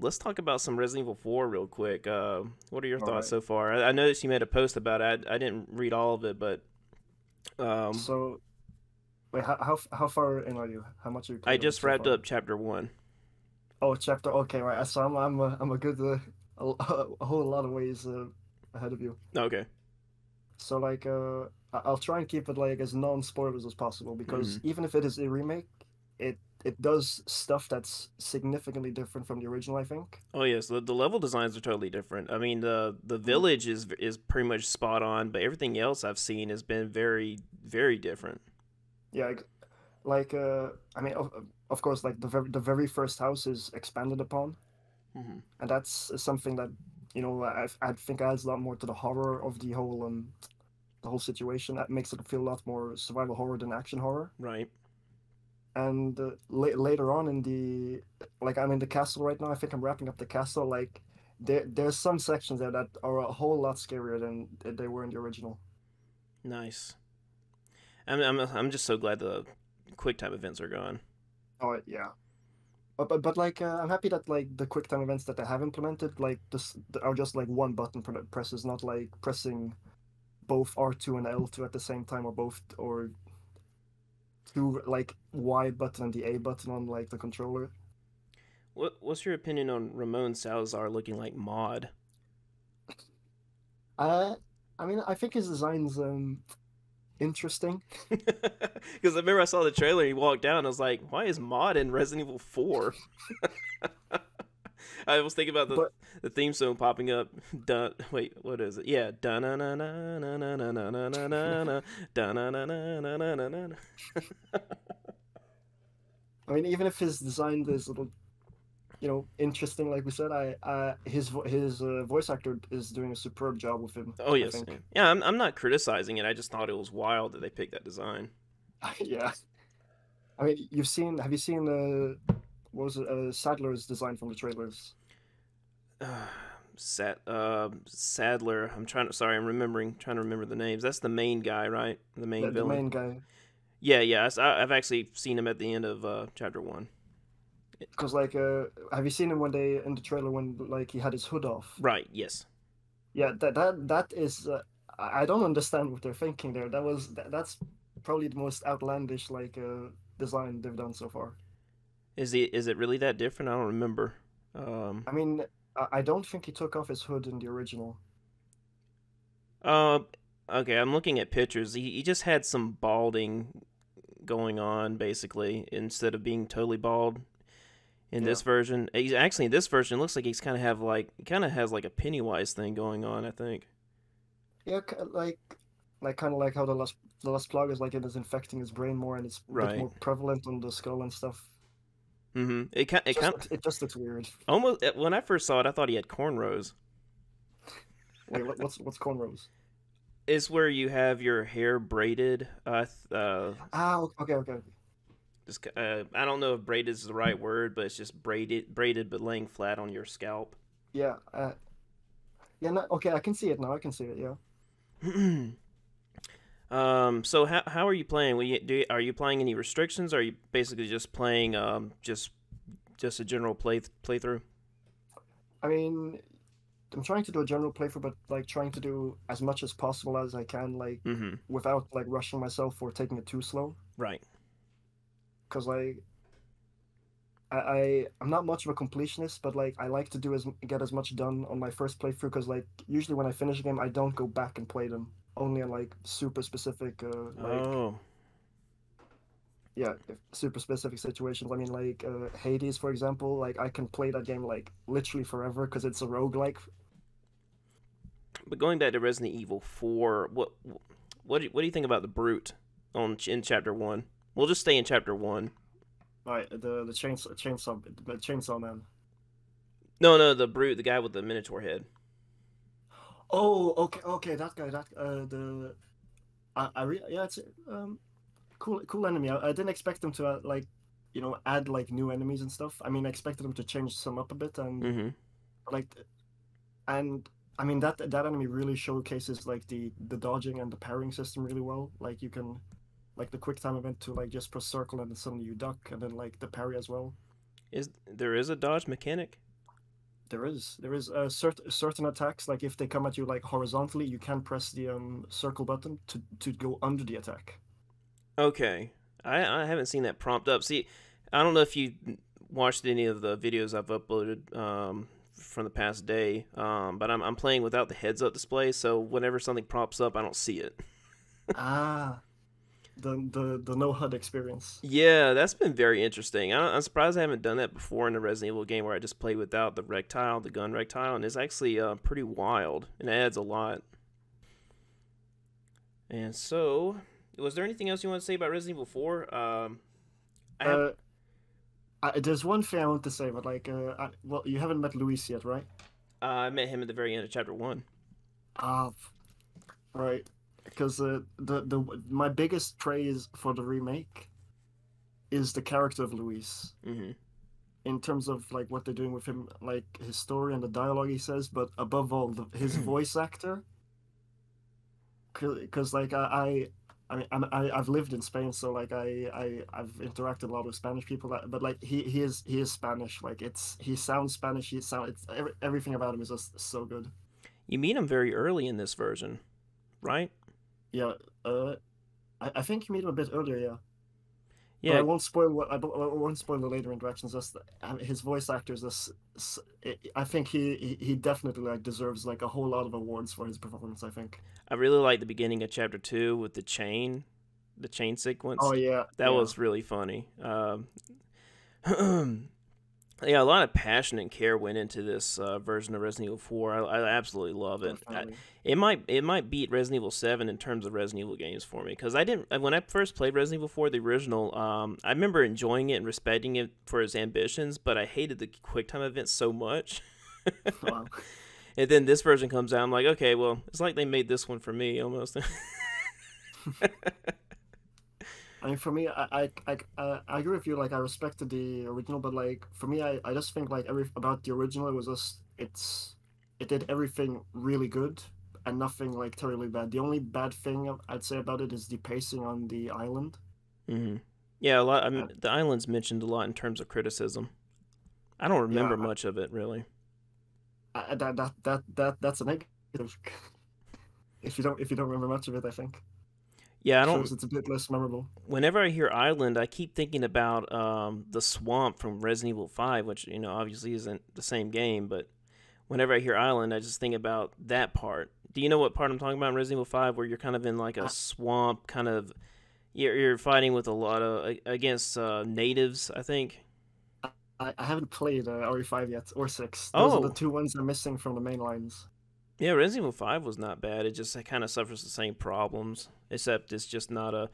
let's talk about some Resident Evil 4 real quick. What are your All thoughts right. so far? I noticed you made a post about it. I didn't read all of it, but um, So, wait, how far in are you? How much have you I played of it just so wrapped far? up chapter 1. Oh, chapter. Okay, right. So I'm a good a whole lot of ways ahead of you. Okay. So like I'll try and keep it like as non-spoilers as possible Hmm. because even if it is a remake, it does stuff that's significantly different from the original, I think. Oh yes, the level designs are totally different. I mean, the Mm. village is pretty much spot on, but everything else I've seen has been very different. Yeah, like I mean of course like the very first house is expanded upon, Hmm. and that's something that I think adds a lot more to the horror of the whole situation. That makes it feel a lot more survival horror than action horror. Right. And later on in the like I'm in the castle right now. I think I'm wrapping up the castle. Like there's some sections there that are a whole lot scarier than they were in the original. Nice. I'm just so glad the quick time events are gone. Oh yeah. But like I'm happy that like the quick time events that they have implemented like this are just like one button presses, not like pressing both R2 and L2 at the same time, or both, or two, like Y button and the A button on like the controller. What's your opinion on Ramon Salazar looking like Maud? Uh, I mean, I think his design's interesting. Because I remember I saw the trailer. He walked down. I was like, "Why is Maud in Resident Evil 4?" I was thinking about But the theme song popping up. Dun, wait, what is it? Yeah, dun na na na na na na na na na na dun na na na na na na na. I mean, even if his design is a little, interesting, like we said, his voice actor is doing a superb job with him, Oh I yes, think. yeah. I'm not criticizing it. I just thought it was wild that they picked that design. Yeah. I mean, have you seen what was it, Sadler's design from the trailers? Sadler. I'm trying to. Sorry, trying to remember the names. That's the main guy, right? The main The villain. main guy. Yeah, yeah. I've actually seen him at the end of chapter 1. Because like, have you seen him when they in the trailer when like he had his hood off? Right. Yes. Yeah, that is. I don't understand what they're thinking there. That's probably the most outlandish like design they've done so far. Is it really that different? I don't remember. Um. I mean, I don't think he took off his hood in the original. Uh. Okay. I'm looking at pictures. He just had some balding going on basically instead of being totally bald in Yeah, this version. He's actually in this version. It looks like he's kind of has like a Pennywise thing going on. I think. yeah, like kind of like how the last plug is like it is infecting his brain more and it's a bit Right. more prevalent on the skull and stuff. Mm-hmm. It just looks weird. Almost when I first saw it, I thought he had cornrows. Wait, what's cornrows? It's where you have your hair braided. Okay, okay. Just I don't know if braided is the right word, but it's just braided, but laying flat on your scalp. Yeah, yeah. No, okay, I can see it now. I can see it. Yeah. So how are you playing? Are you playing any restrictions? Or are you basically just playing just a general playthrough? I mean, I'm trying to do a general playthrough, but like trying to do as much as possible as I can, like Mm-hmm. without like rushing myself or taking it too slow. Right. Because like I'm not much of a completionist, but like I like to do as get as much done on my first playthrough. Because like usually when I finish a game, I don't go back and play them. Only in like super specific, Oh. yeah, super specific situations. I mean, like Hades, for example. Like I can play that game like literally forever because it's a roguelike. But going back to Resident Evil 4, what do you think about the brute on in chapter 1? We'll just stay in chapter 1. Right, the chainsaw man. No, no, the brute, the guy with the minotaur head. Oh, okay, that guy, the yeah, it's cool enemy. I didn't expect them to like, add like new enemies and stuff. I mean, I expected them to change some up a bit and Mm-hmm. like, and I mean that enemy really showcases like the dodging and the parrying system really well. Like you can like the quick time event to like just press circle and then suddenly you duck and then like the parry as well. Is there is a dodge mechanic? There is certain attacks, like if they come at you like horizontally, you can press the circle button to go under the attack. Okay, I haven't seen that prompt up. See, I don't know if you watched any of the videos I've uploaded from the past day, but I'm playing without the heads up display, so whenever something pops up, I don't see it. Ah, the no HUD experience. Yeah, that's been very interesting. I'm surprised I haven't done that before in a Resident Evil game where I just play without the rectile, the gun rectile, and it's actually pretty wild and it adds a lot. And so, was there anything else you want to say about Resident Evil 4? I have Uh, there's one thing I want to say, but like, well, you haven't met Luis yet, right? I met him at the very end of chapter 1. Ah, right. Because the my biggest praise for the remake is the character of Luis Mm-hmm. in terms of like what they're doing with him, like his story and the dialogue he says, but above all, his voice actor. Because like I've lived in Spain, so like I've interacted a lot with Spanish people, but like he is Spanish. Like he sounds Spanish. Everything about him is just so good. You meet him very early in this version, right? Yeah. Uh, I think you meet him a bit earlier, yeah. But I Yeah, won't spoil I won't spoil the later interactions. Just his voice actor is just. I think he definitely like deserves like a whole lot of awards for his performance. I think. I really like the beginning of chapter 2 with the chain Oh sequence. yeah, That yeah, was really funny. Yeah, a lot of passion and care went into this version of Resident Evil 4. I absolutely love it. definitely. It might beat Resident Evil 7 in terms of Resident Evil games for me because I didn't when I first played Resident Evil 4, the original. I remember enjoying it and respecting it for its ambitions, but I hated the quick time events so much. Wow. And then this version comes out, I'm like, okay, well, it's like they made this one for me almost. I mean, for me, I agree with you. Like, I respected the original, but like for me, I just think like every about the original, it was just it did everything really good and nothing like terribly bad. The only bad thing I'd say about it is the pacing on the island. Hmm. Yeah, a lot. I mean, And the island's mentioned a lot in terms of criticism. I don't yeah, remember much of it really. that's a negative. If you don't remember much of it, I think Yeah, I shows don't. it's a bit less memorable. Whenever I hear island, I keep thinking about the swamp from Resident Evil 5, which obviously isn't the same game. But whenever I hear island, I just think about that part. Do you know what part I'm talking about in Resident Evil 5, where you're kind of in like a I, swamp, kind of you're fighting with a lot of against natives, I think. I haven't played RE5 yet or 6. Those are the Oh, two ones I'm missing from the main lines. yeah, Resident Evil 5 was not bad. It kind of suffers the same problems, except it's just not a.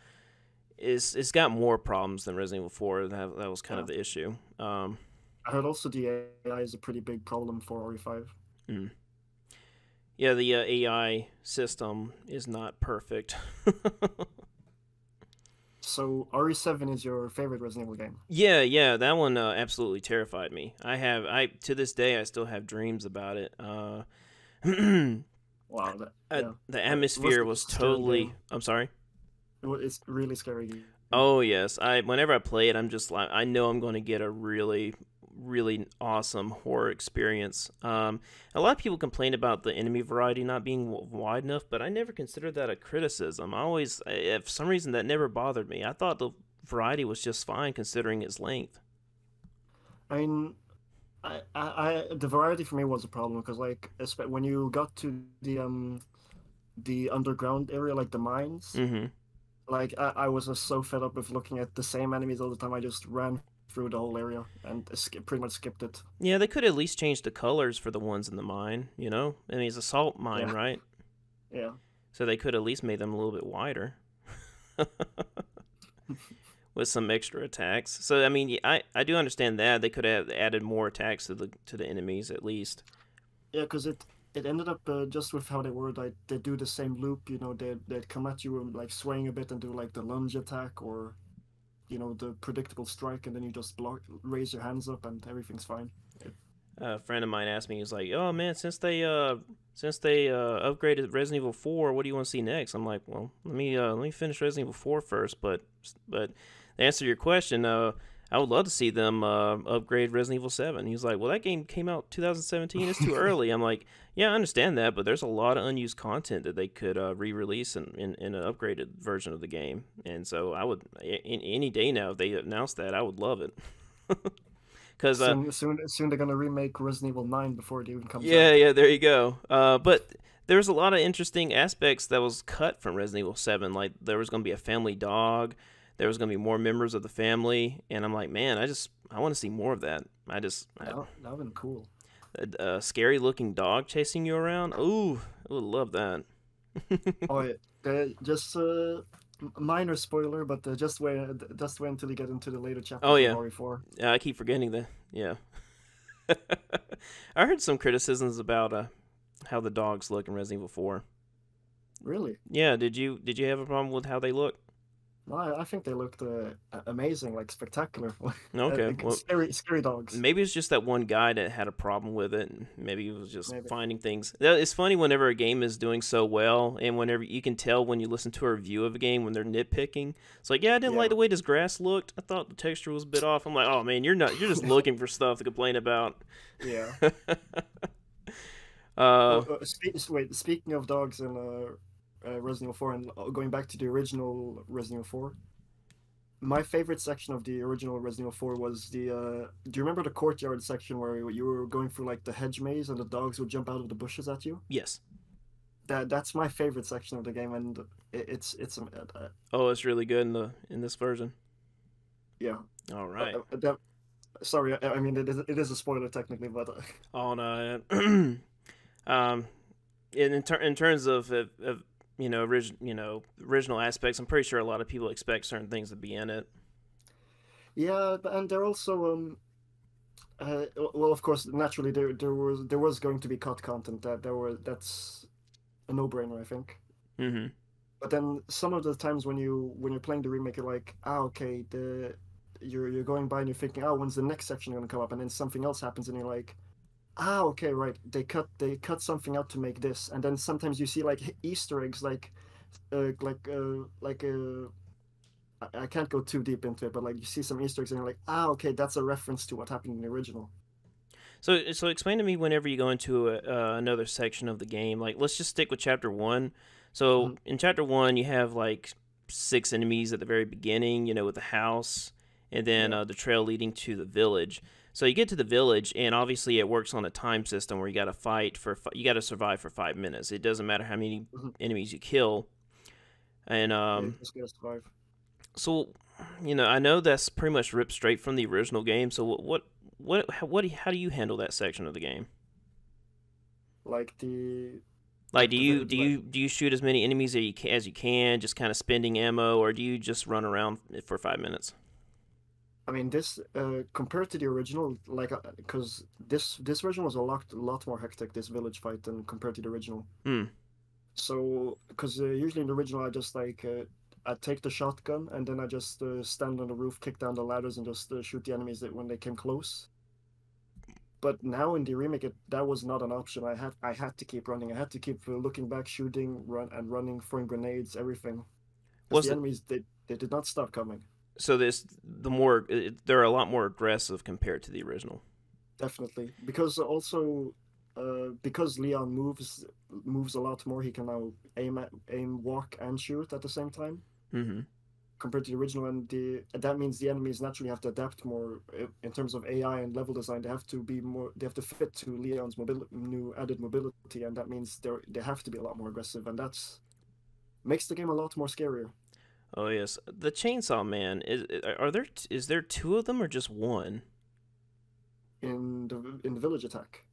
It's got more problems than Resident Evil 4. That was kind Yeah. of the issue. I heard also the AI is a pretty big problem for RE5. Mm. Yeah, the AI system is not perfect. So RE7 is your favorite Resident Evil game? Yeah, that one absolutely terrified me. I to this day I still have dreams about it. Wow, yeah. The It was atmosphere a was scary totally. game. I'm sorry. It's really scary game. Oh yes, I whenever I play it, I'm just like I know I'm going to get a really awesome horror experience. A lot of people complain about the enemy variety not being wide enough, but I never considered that a criticism. For some reason, that never bothered me. I thought the variety was just fine considering its length. I mean, the variety for me was a problem because like when you got to the underground area, like the mines, Hmm. like I was just so fed up with looking at the same enemies all the time. I just ran through the whole area and pretty much skipped it. Yeah, they could at least change the colors for the ones in the mine. I mean, it's a salt mine, Yeah, right? yeah. So they could at least made them a little bit wider. With some extra attacks. So I mean, I do understand that they could have added more attacks to the enemies at least. Yeah, because it ended up just with how they were. Like they do the same loop. They'd come at you and like swaying a bit and do like the lunge attack or the predictable strike, and then you just raise your hands up, and everything's fine. A friend of mine asked me, he's like, "Oh man, since they upgraded Resident Evil 4, what do you want to see next?" I'm like, "Well, let me finish Resident Evil 4 first." But to answer your question, I would love to see them upgrade Resident Evil 7. He's like, well, that game came out 2017. It's too early. I'm like, yeah, I understand that, but there's a lot of unused content that they could re-release in an upgraded version of the game. And so I would, any day now, if they announce that, I would love it. Because Soon they're gonna remake Resident Evil 9 before it even comes yeah, out. yeah, there you go. But there's a lot of interesting aspects that was cut from Resident Evil 7. Like there was going to be a family dog. There was going to be more members of the family, and I'm like, man, I want to see more of that. That would have been cool. A scary looking dog chasing you around. Ooh, I would love that. Oh, yeah. Just minor spoiler, but just wait until you get into the later Oh chapters of yeah, RE4. I keep forgetting that. Yeah, I heard some criticisms about how the dogs look in Resident Evil 4. Really? Yeah, did you have a problem with how they look? No, I think they looked amazing, like spectacular. Okay, well, Scary dogs. maybe it's just that one guy that had a problem with it, and maybe he was just Maybe. finding things. It's funny whenever a game is doing so well, and whenever you can tell when you listen to a review of a game when they're nitpicking. It's like, yeah, I didn't like Yeah. the way this grass looked. I thought the texture was a bit off. I'm like, oh man, you're just looking for stuff to complain about. Yeah. uh, Wait, speaking of dogs in Resident Evil 4, and going back to the original Resident Evil 4, my favorite section of the original Resident Evil 4 was the. Do you remember the courtyard section where you were going through like the hedge maze and the dogs would jump out of the bushes at you? yes. That's my favorite section of the game, and it's Oh, it's really good in this version. yeah. All right. Sorry, I mean it is a spoiler technically, but Oh no. In terms of original aspects, I'm pretty sure a lot of people expect certain things to be in it. yeah, and they're also well, of course, naturally there was going to be cut content that's a no-brainer, I think. Mm-hmm. But then some of the times when you're playing the remake, you're like, okay, you're going by and you're thinking, oh, when's the next section going to come up? And then something else happens, and you're like, okay, right, they cut something out to make this. And then sometimes you see like Easter eggs, I can't go too deep into it, but like you see some Easter eggs, and you're like, okay, that's a reference to what happened in the original. So explain to me whenever you go into another section of the game. Like, let's just stick with chapter 1. So Mhm. in chapter 1, you have like 6 enemies at the very beginning. With the house, and then Yeah. the trail leading to the village. So you get to the village, and obviously it works on a time system where you got to you got to survive for 5 minutes. It doesn't matter how many Mhm. enemies you kill. And Yeah, you just gotta survive. so, I know that's pretty much ripped straight from the original game. So how do you handle that section of the game? Like the Like, like do the you vi- do like you do you shoot as many enemies as you can, just kind of spending ammo, or do you just run around for 5 minutes? I mean, this compared to the original, like, because this version was a lot more hectic, this village fight, than compared to the original. Hmm. So, because usually in the original, I just like I take the shotgun and then I just stand on the roof, kick down the ladders, and just shoot the enemies when they came close. But now in the remake, that was not an option. I had to keep running. I had to keep looking back, shooting, running, throwing grenades, everything, because Was the it enemies they did not stop coming. so? They're a lot more aggressive compared to the original. Definitely, because also because Leon moves a lot more, he can now aim, walk, and shoot at the same time Mm-hmm. compared to the original. And that means the enemies naturally have to adapt more in terms of AI and level design. They have to be more. They have to fit to Leon's new added mobility, and that means they have to be a lot more aggressive, and that's makes the game a lot more scarier. Oh yes, the Chainsaw Man is there two of them or just one? In the village attack.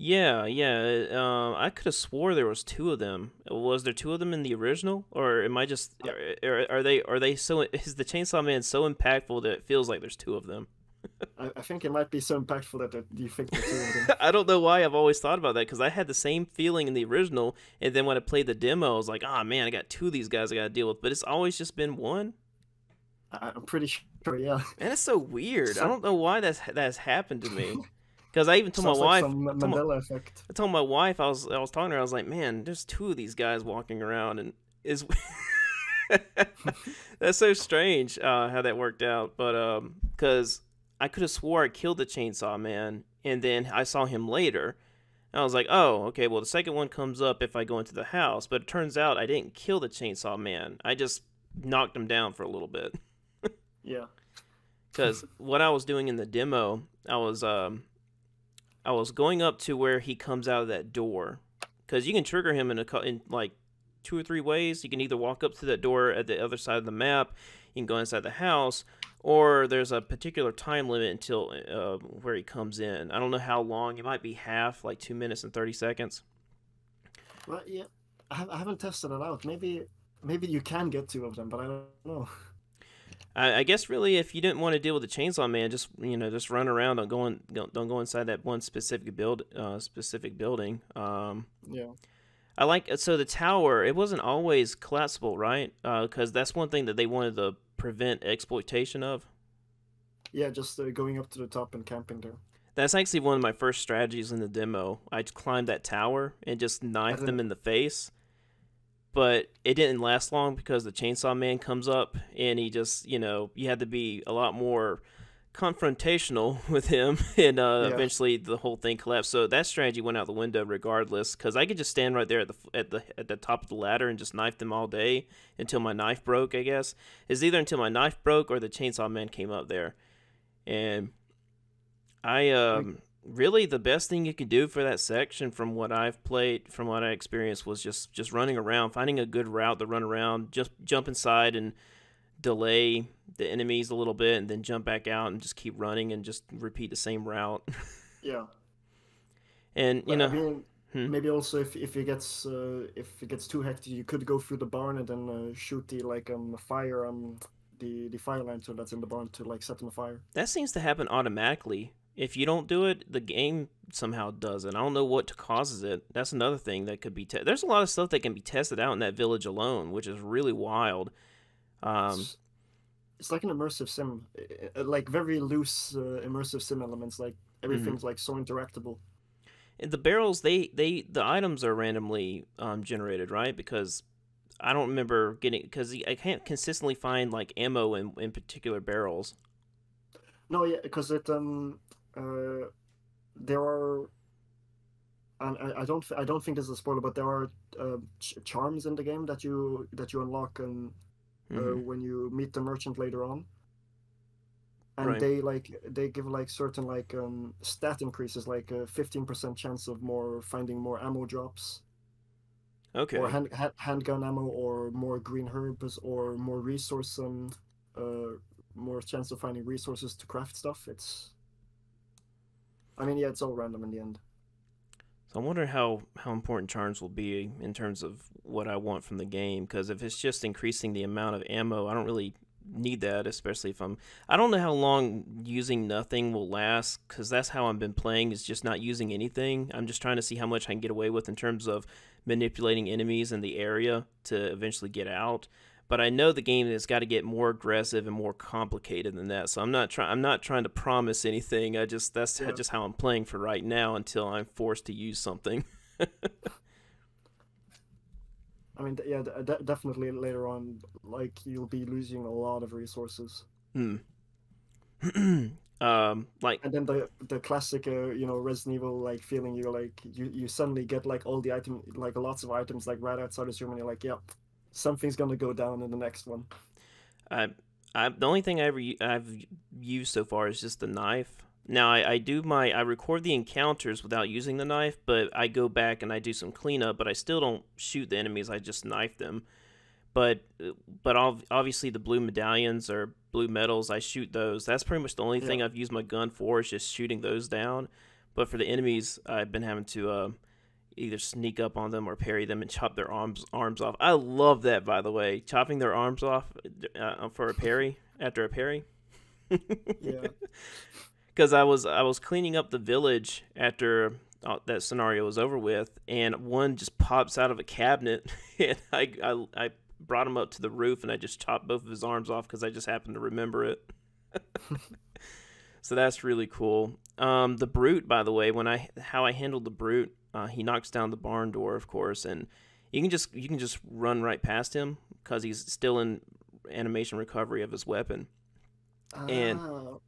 Yeah, yeah. I could have swore there was two of them. Was there two of them in the original, or am I just are they so? Is the Chainsaw Man so impactful that it feels like there's two of them? I think it might be so impactful that you think the two of them. I don't know why I've always thought about that because I had the same feeling in the original, and then when I played the demo, I was like, "Ah, man, I got two of these guys I got to deal with." But it's always just been one, I'm pretty sure, yeah. and it's so weird. I So, don't know why that's happened to me. Because I even told my sounds like wife, some Mandela effect. I told my wife I was talking to her. I was like, "Man, there's two of these guys walking around, and is That's so strange how that worked out. But because I could have swore I killed the Chainsaw Man, and then I saw him later. And I was like, oh, okay. Well, the second one comes up if I go into the house, but it turns out I didn't kill the Chainsaw Man. I just knocked him down for a little bit. Yeah. Because what I was doing in the demo, I was going up to where he comes out of that door. Because you can trigger him in like two or three ways. You can either walk up to that door at the other side of the map, you can go inside the house, or there's a particular time limit until where he comes in. I don't know how long. It might be half, like 2 minutes and 30 seconds. Well, yeah. I haven't tested it out. Maybe you can get two of them, but I don't know. I guess really, if you didn't want to deal with the Chainsaw Man, just run around. Don't go inside that one specific building. Yeah. I like so the tower. It wasn't always collapsible, right? Because that's one thing that they wanted to prevent exploitation of. Yeah, just going up to the top and camping there. That's actually one of my first strategies in the demo. I climbed that tower and just And knifed them then in the face. But it didn't last long because the Chainsaw Man comes up and he just, you had to be a lot more confrontational with him, and yeah, eventually the whole thing collapsed. So that strategy went out the window regardless, because I could just stand right there at the top of the ladder and just knife them all day until my knife broke. I guess it's either until my knife broke or the Chainsaw Man came up there, and I I mean, really the best thing you could do for that section from what I've played, from what I experienced, was just running around, finding a good route to run around, just jump inside and delay the enemies a little bit, and then jump back out and just keep running and just repeat the same route. yeah. And But I mean, hmm? maybe also if it gets too hectic, you could go through the barn and then shoot the like fire the fire lantern that's in the barn to like set them afire. That seems to happen automatically. If you don't do it, the game somehow does it. I don't know what causes it. That's another thing that could be. There's a lot of stuff that can be tested out in that village alone, which is really wild. Um, It's it's like an immersive sim, like very loose immersive sim elements. Like mhm. everything's like so interactable. And the barrels, the items are randomly generated, right? Because I don't remember getting, because I can't consistently find like ammo in particular barrels. No, yeah, because it uh there are, and I don't think this is a spoiler, but there are charms in the game that you unlock Hmm. when you meet the merchant later on, and Right. they give like certain like stat increases, like a 15% chance of more finding more ammo drops, or Okay. handgun ammo, or more green herbs, or more resource uh more chance of finding resources to craft stuff. I mean, yeah, it's all random in the end. So I wonder how important charms will be in terms of what I want from the game. Because if it's just increasing the amount of ammo, I don't really need that. Especially if I don't know how long using nothing will last. Because that's how I've been playing, is just not using anything. I'm just trying to see how much I can get away with in terms of manipulating enemies in the area to eventually get out. But I know the game has got to get more aggressive and more complicated than that. So I'm not trying to promise anything. That's Yeah. just how I'm playing for right now until I'm forced to use something. I mean, yeah, definitely later on, like you'll be losing a lot of resources. Hmm. Like And then the classic, Resident Evil like feeling, you're like you suddenly get like all the item, like lots of items, like right outside the room, and you're like, yep, something's gonna go down in the next one. I, the only thing I've used so far is just the knife. Now I record the encounters without using the knife, but I go back and I do some cleanup. But I still don't shoot the enemies. I just knife them. But obviously the blue medallions or blue medals, I shoot those. That's pretty much the only Yeah, thing I've used my gun for, is just shooting those down. But for the enemies, I've been having to either sneak up on them or parry them and chop their arms off. I love that, by the way, chopping their arms off for a parry after a parry. yeah. Because I was cleaning up the village after that scenario was over with, and one just pops out of a cabinet, and I brought him up to the roof, and I just chopped both of his arms off because I just happened to remember it. So that's really cool. The brute, by the way, when I how I handled the brute, he knocks down the barn door, of course, and You can just run right past him because he's still in animation recovery of his weapon. And Ah,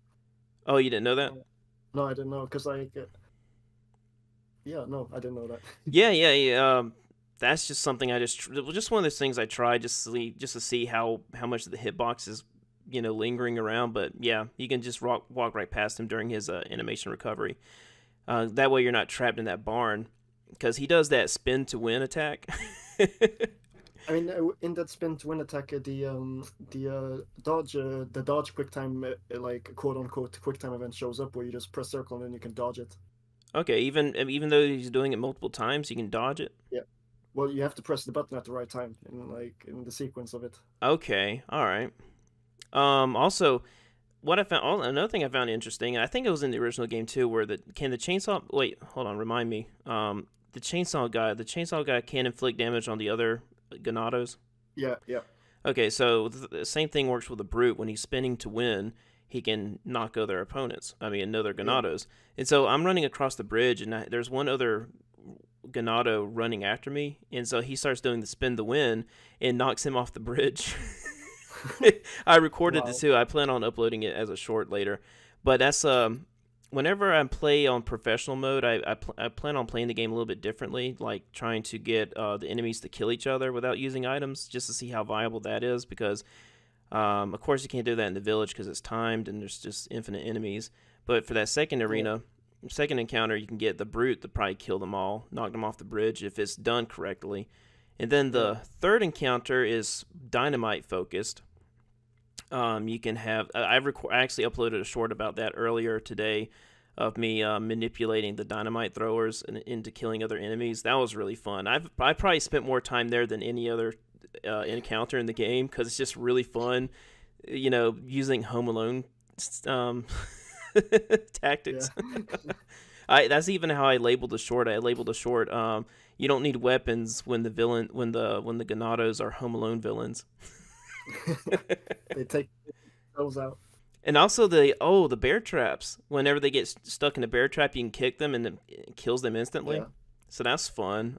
oh, you didn't know that? no, no, I didn't know because like yeah, no, I didn't know that. Yeah, yeah, yeah. That's just something I it was just one of those things I tried just to see how much of the hitbox is lingering around. But yeah, you can just walk right past him during his animation recovery. That way you're not trapped in that barn because he does that spin to win attack. I mean, in that spin to win attack, the dodge quick time, like quote unquote quick time event shows up where you just press circle and then you can dodge it. Okay, even though he's doing it multiple times, you can dodge it. Yeah. Well, you have to press the button at the right time in the sequence of it. Okay, all right. Also, what I found, another thing I found interesting, and I think it was in the original game too, where the chainsaw. Wait, hold on, remind me. The chainsaw guy can inflict damage on the other Ganados. Yeah, yeah, Okay, so the same thing works with the brute. When he's spinning to win, he can knock other opponents. I mean, other yeah. Ganados. And so I'm running across the bridge, and there's one other Ganado running after me, and so he starts doing the spin to win and knocks him off the bridge. I recorded this Wow. too. I plan on uploading it as a short later, but that's whenever I play on professional mode, I plan on playing the game a little bit differently, like trying to get the enemies to kill each other without using items, just to see how viable that is. Because of course you can't do that in the village because it's timed and there's just infinite enemies. But for that second Yeah, arena, second encounter, you can get the brute to probably kill them all, knock them off the bridge if it's done correctly. And then yeah. the third encounter is dynamite focused. You can have. I actually uploaded a short about that earlier today, of me manipulating the dynamite throwers into killing other enemies. That was really fun. I probably spent more time there than any other encounter in the game because it's just really fun. Using Home Alone um, Yeah. tactics. That's even how I labeled the short. I labeled the short. You don't need weapons when the Ganados are Home Alone villains. They take those out. And also the bear traps. Whenever they get stuck in a bear trap, you can kick them and it kills them instantly. Yeah. So that's fun.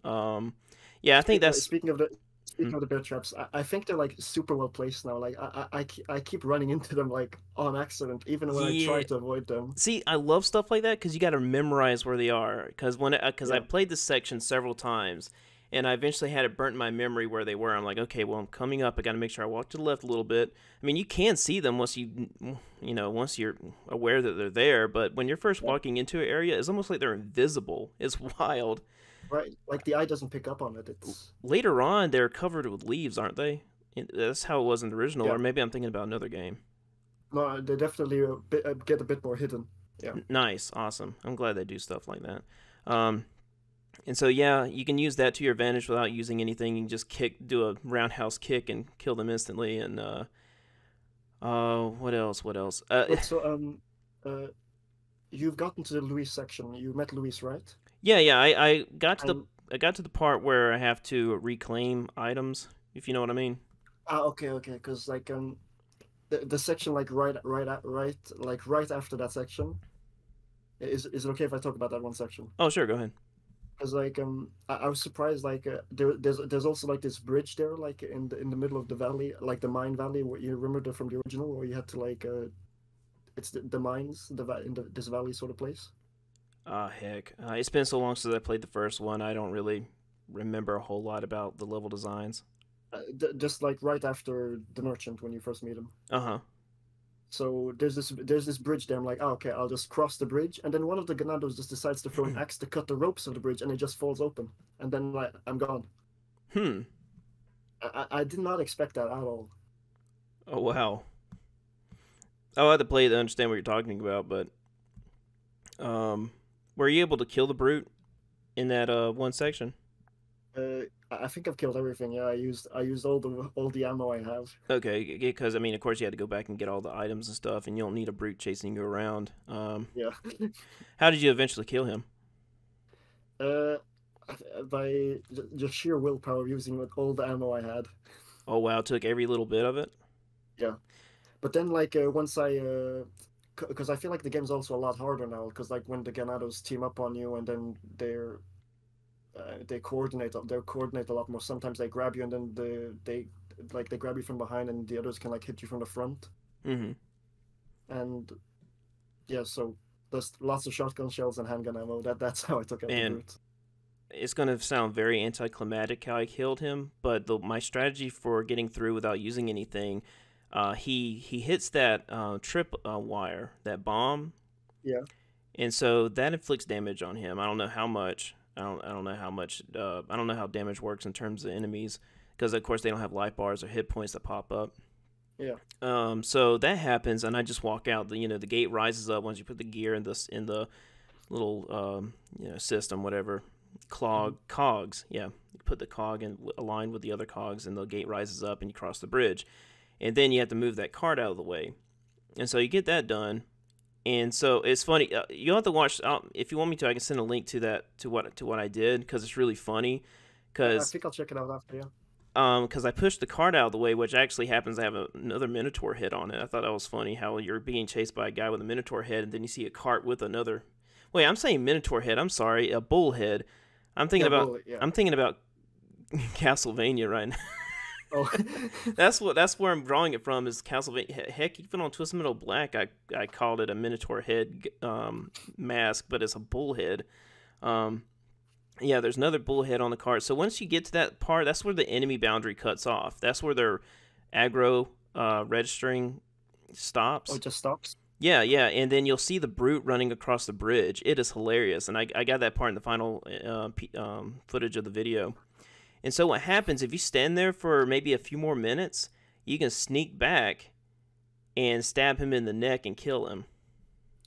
Yeah, I think that's. Speaking of the Hmm. speaking of the bear traps, I think they're like super well placed now. Like I keep running into them like on accident, even when I try Yeah. to avoid them. See, I love stuff like that because you got to memorize where they are. Because I Yeah, played this section several times, and I eventually had it burnt in my memory where they were. I'm like, okay, well, I'm coming up. I got to make sure I walk to the left a little bit. I mean, you can see them once you're aware that they're there. But when you're first yeah. walking into an area, it's almost like they're invisible. It's wild. Right. Like the eye doesn't pick up on it. It's Later on, they're covered with leaves, aren't they? That's how it was in the original, yeah. or maybe I'm thinking about another game. No, they definitely get a bit more hidden. Yeah. Nice, awesome. I'm glad they do stuff like that. Um, and so yeah, you can use that to your advantage without using anything. You can just do a roundhouse kick and kill them instantly. And what else? What else? Wait, so uh, you've gotten to the Luis section. You met Luis, right? Yeah, yeah. And I got to the part where I have to reclaim items, if you know what I mean. okay, okay, because like the section like right after that section is it okay if I talk about that one section? Oh, sure, go ahead. Because like I was surprised like there's also like this bridge there like in the middle of the valley like the mine valley where you remember from the original where you had to like it's the mines in this valley sort of place. Ah, heck. It's been so long since I played the first one. I don't really remember a whole lot about the level designs. Just like right after the merchant when you first meet him. Uh huh. So there's this bridge there. I'm like, oh, okay, I'll just cross the bridge, and then one of the Ganados just decides to throw an axe to cut the ropes of the bridge, and it just falls open, and then like I'm gone. Hmm. I did not expect that at all. Oh wow. I'll have to play to understand what you're talking about, but um, were you able to kill the brute in that one section? I think I've killed everything. Yeah, I used all the ammo I have. Okay, because I mean, of course, you had to go back and get all the items and stuff, and you don't need a brute chasing you around. Yeah. How did you eventually kill him? uh, by just sheer willpower using all the ammo I had. Oh wow, took every little bit of it. Yeah. But then like once I because I feel like the game's also a lot harder now because like when the Ganados team up on you and then they're they coordinate. They coordinate a lot more. Sometimes they grab you and then they grab you from behind and the others can like hit you from the front. Mm-hmm. And yeah, so there's lots of shotgun shells and handgun ammo. That's how I took out the And brute. it's going to sound very anticlimactic how I killed him, but my strategy for getting through without using anything, he hits that trip wire, that bomb, Yeah. and so that inflicts damage on him. I don't know how much. I don't know how much. I don't know how damage works in terms of enemies, because of course they don't have life bars or hit points that pop up. Yeah. So that happens, and I just walk out. The gate rises up once you put the gear in the little system, whatever. Mhm. Cogs, yeah. You put the cog in aligned with the other cogs, and the gate rises up, and you cross the bridge, and then you have to move that cart out of the way, and so you get that done. And so it's funny. You'll have to watch. If you want me to, I can send a link to that to what I did because it's really funny. I Because think I'll check it out after. Yeah. I pushed the cart out of the way, which actually happens to have another Minotaur head on it. I thought that was funny how you're being chased by a guy with a Minotaur head, and then you see a cart with another. Wait, I'm saying Minotaur head. I'm sorry, a bull head. I'm thinking Yeah. about Bullet. Yeah. I'm thinking about Castlevania right now. Oh. That's where I'm drawing it from is Castlevania. Heck, even on Twisted Metal Black, I called it a Minotaur head mask, but it's a bull head. Um, yeah, there's another bullhead on the card. So once you get to that part, that's where the enemy boundary cuts off. That's where their aggro registering Oh, stops. it just stops. Yeah, yeah, and then you'll see the brute running across the bridge. It is hilarious, and I got that part in the final footage of the video. And so what happens if you stand there for maybe a few more minutes, you can sneak back and stab him in the neck and kill him.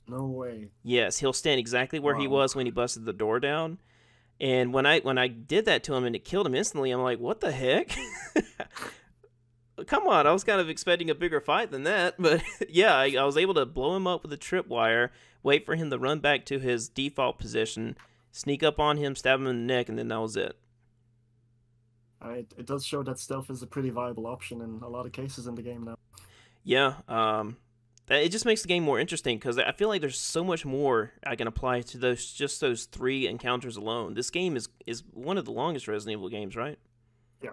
No way. Yes, he'll stand exactly where he Wow. was when he busted the door down. And when I did that to him and it killed him instantly, I'm like, what the heck? Come on, I was kind of expecting a bigger fight than that, but yeah, I was able to blow him up with a tripwire, wait for him to run back to his default position, sneak up on him, stab him in the neck, and then that was it. It does show that stealth is a pretty viable option in a lot of cases in the game now. Yeah, it just makes the game more interesting because I feel like there's so much more I can apply to those three encounters alone. This game is one of the longest Resident Evil games, right? Yeah,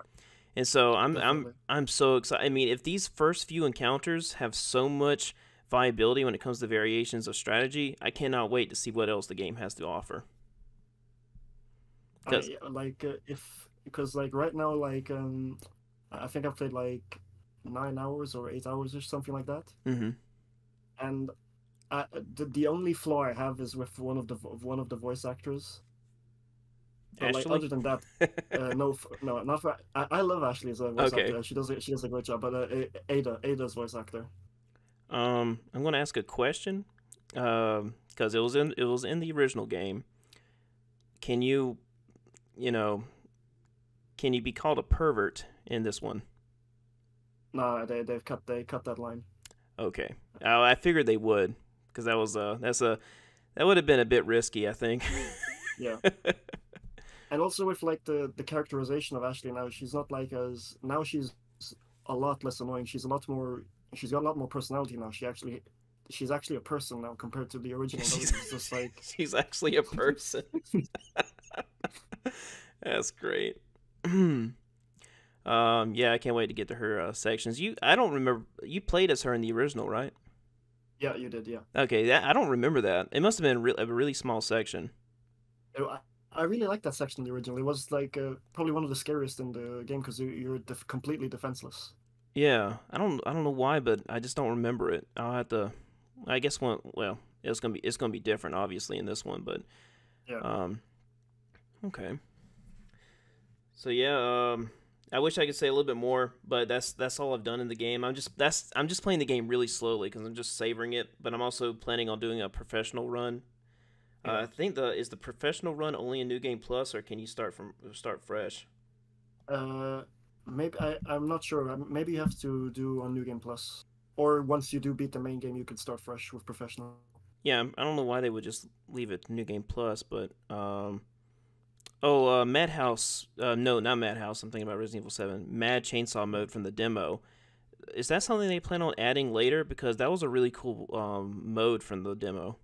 And so definitely. I'm so excited. I mean, if these first few encounters have so much viability when it comes to variations of strategy, I cannot wait to see what else the game has to offer. Because I like if because like right now I think I've played like 9 hours or 8 hours or something like that, mm-hmm. and the only flaw I have is with one of the voice actors. But like Ashley, other than that, no, no, not for, I love Ashley as a voice okay. actor. She does a great job. But Ada's voice actor. I'm going to ask a question because it was in the original game. Can you you know can you be called a pervert in this one? Nah, they cut that line. Okay, I figured they would because that would have been a bit risky, I think. Yeah. And also with like the characterization of Ashley now, she's not like as now she's a lot less annoying. She's a lot more. She's got a lot more personality now. She's actually a person now compared to the original. That she's was just like she's actually a person. That's great. Yeah, I can't wait to get to her sections. I don't remember you played as her in the original, right? yeah, you did, yeah. Okay, I don't remember that. It must have been a really small section. I really liked that section in the original. It was like probably one of the scariest in the game because you're completely defenseless. Yeah, I don't know why, but I just don't remember it. I'll have to. I guess well, it's gonna be different, obviously, in this one, but Yeah. um, okay. So yeah, I wish I could say a little bit more, but that's all I've done in the game. I'm just playing the game really slowly because I'm just savoring it. But I'm also planning on doing a professional run. Yeah. I think the professional run only in New Game Plus, or can you start fresh? Uh, maybe I'm not sure. Maybe you have to do on New Game Plus, or once you do beat the main game, you can start fresh with professional. Yeah, I don't know why they would just leave it to New Game Plus, but Madhouse. No, not Madhouse. I'm thinking about Resident Evil 7. Mad Chainsaw mode from the demo. Is that something they plan on adding later? Because that was a really cool mode from the demo.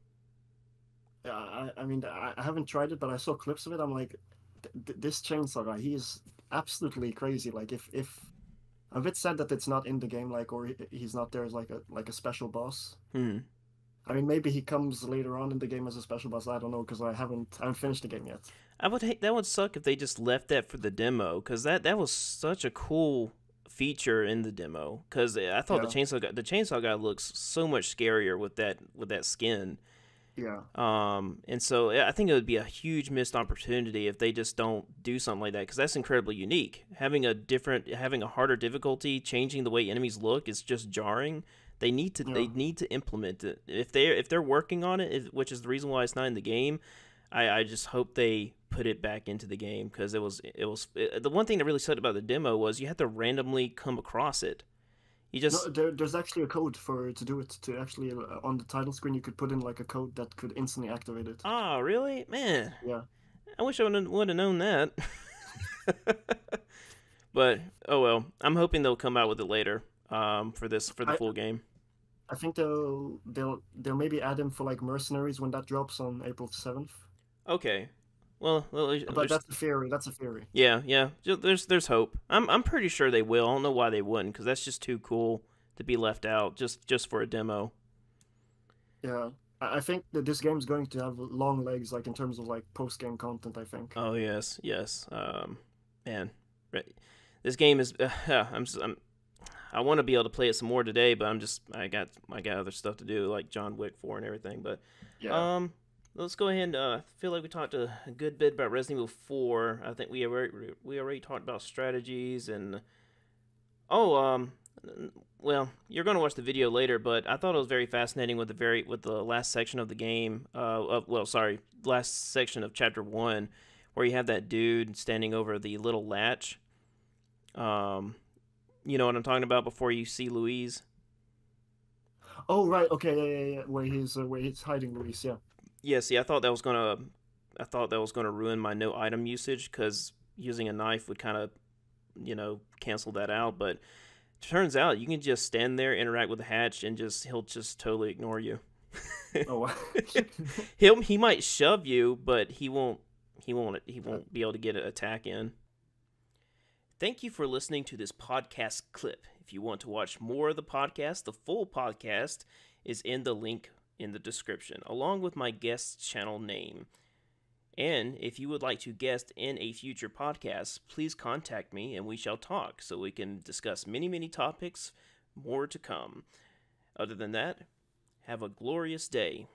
Yeah, I mean I haven't tried it, but I saw clips of it. I'm like, this chainsaw guy, he is absolutely crazy. Like if I'm a bit sad that it's not in the game, like, or he's not there as like a special boss. Hmm. I mean, maybe he comes later on in the game as a special boss. I don't know because I haven't finished the game yet. I would hate that would suck if they just left that for the demo because that was such a cool feature in the demo because I thought Yeah, the chainsaw guy looks so much scarier with that skin. yeah, And so I think it would be a huge missed opportunity if they just don't do something like that because that's incredibly unique. Having a harder difficulty, changing the way enemies look is just jarring. yeah. They need to implement it if they're working on it, which is the reason why it's not in the game. I just hope they put it back into the game because the one thing that really sucked about the demo was you had to randomly come across it. You No, just there's actually a code for to do it. To actually on the title screen, you could put in like a code that could instantly activate it. really, man. Yeah, I wish I would have known that. But oh well. I'm hoping they'll come out with it later. For the I full game. I think they'll maybe add him for like mercenaries when that drops on April 7th. Okay. Well, But that's a theory. That's a theory. yeah. There's hope. I'm pretty sure they will. I don't know why they wouldn't, because that's just too cool to be left out just for a demo. Yeah, I think that this game's going to have long legs, like in terms of like post game content. I think. Oh yes. Man, this game is. I want to be able to play it some more today, but I got other stuff to do, like John Wick 4 and everything. But Yeah. um, let's go ahead and feel like we talked a good bit about Resident Evil 4. I think we already talked about strategies and oh well, you're going to watch the video later, but I thought it was very fascinating with the last section of the game. Last section of chapter 1, where you have that dude standing over the little latch. Um, you know what I'm talking about before you see Louise. Oh right. Okay. Yeah. Where he's hiding Luis. Yeah. Yeah, see, I thought that was gonna ruin my no item usage because using a knife would kind of, cancel that out. But turns out you can just stand there, interact with the hatch, and he'll just totally ignore you. Oh. Wow. He might shove you, but he won't be able to get an attack in. Thank you for listening to this podcast clip. If you want to watch more of the podcast, the full podcast is in the link in the description, along with my guest channel name. And if you would like to guest in a future podcast, please contact me and we shall talk so we can discuss many, many topics, more to come. Other than that, have a glorious day.